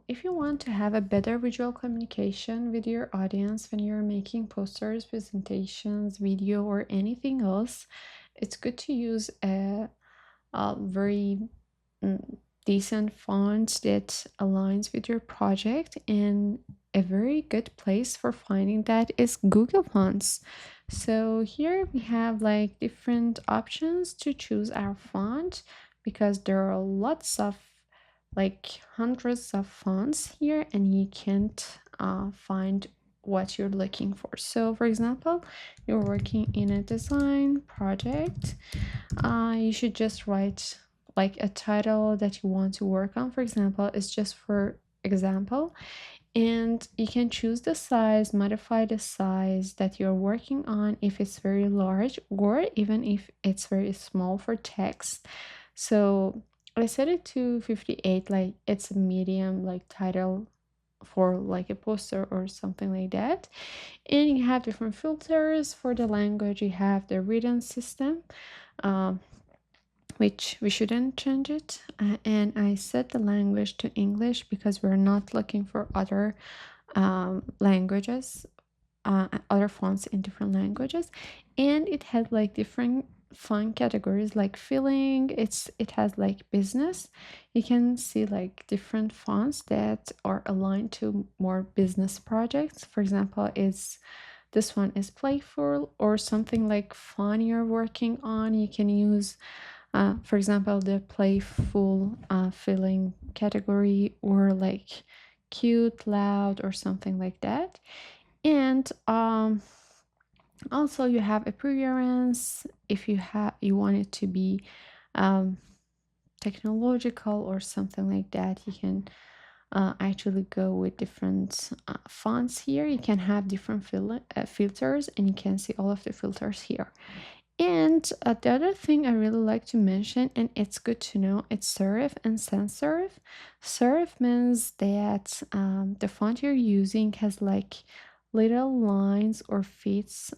if you want to have a better visual communication with your audience when you're making posters, presentations, video, or anything else, it's good to use a very decent font that aligns with your project, and a very good place for finding that is Google Fonts. So here we have like different options to choose our font, because there are lots of, like hundreds of fonts here, and you can't find what you're looking for. So for example, you're working in a design project, you should just write like a title that you want to work on. For example, it's just for example, and you can choose the size, modify the size that you're working on if it's very large, or even if it's very small for text. So I set it to 58, like it's a medium like title for like a poster or something like that. And you have different filters for the language. You have the written system, um, which we shouldn't change it, and I set the language to English because we're not looking for other languages, other fonts in different languages. And it has like different font categories, like filling, it has like business. You can see like different fonts that are aligned to more business projects. For example, is this one is playful or something like fun you're working on, you can use for example, the playful feeling category, or like cute, loud, or something like that. And also you have appearance. If you want it to be um, technological or something like that, you can actually go with different fonts here. You can have different filters, and you can see all of the filters here. And the other thing I really like to mention, and it's good to know, it's serif and sans serif. Serif means that the font you're using has like little lines or fits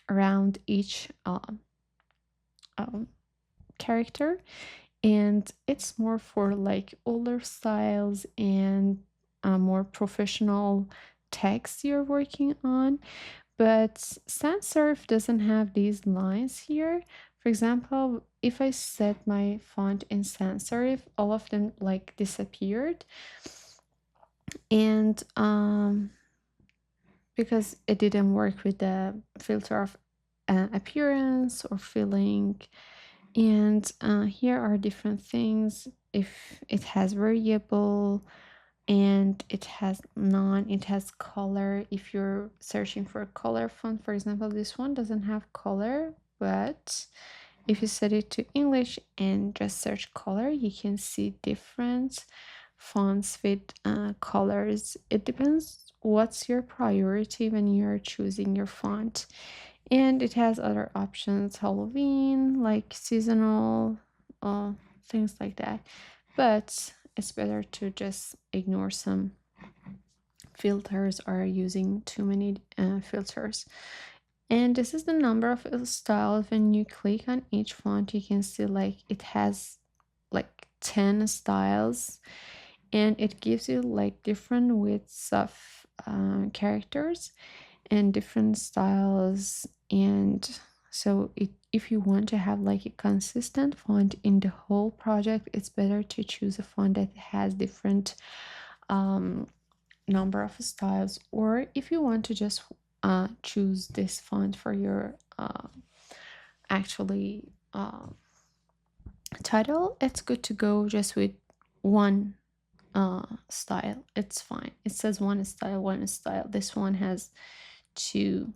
around each um, character, and it's more for like older styles and more professional text you're working on. But sans serif doesn't have these lines here. For example, if I set my font in sans serif, all of them like disappeared. And because it didn't work with the filter of appearance or feeling. And here are different things. If it has variable, and it has none, it has color. If you're searching for a color font, for example, this one doesn't have color, but if you set it to English and just search color, you can see different fonts with colors. It depends what's your priority when you're choosing your font. And it has other options, Halloween, like seasonal, things like that. But it's better to just ignore some filters or using too many filters. And this is the number of styles. When you click on each font, you can see like it has like 10 styles, and it gives you like different widths of characters and different styles. And so if you want to have like a consistent font in the whole project, it's better to choose a font that has different um, number of styles. Or if you want to just choose this font for your actually title, it's good to go just with one style. It's fine. It says one style, one style. This one has two.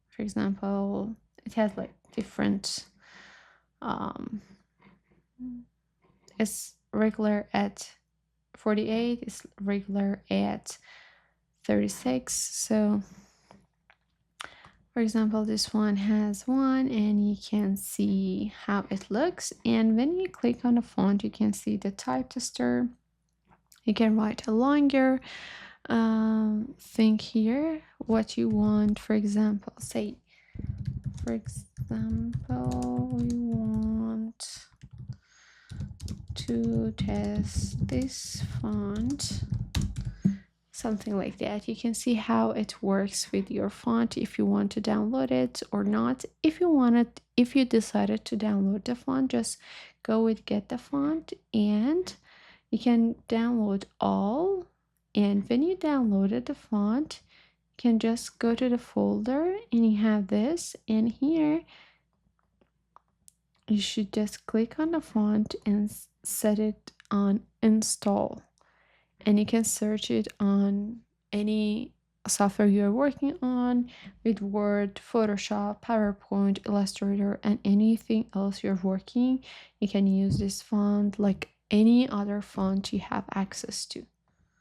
For example, it has like different it's regular at 48, it's regular at 36. So for example, this one has one, and you can see how it looks. And when you click on the font, you can see the type tester. You can write a longer thing here, what you want. For example, we want to test this font something like that. You can see how it works with your font, if you want to download it or not. If you decided to download the font, just go with get the font, and you can download all. And when you downloaded the font, you can just go to the folder and you have this, and here you should just click on the font and set it on install, and you can search it on any software you're working on with Word, Photoshop, PowerPoint, Illustrator, and anything else you're working. You can use this font like any other font you have access to.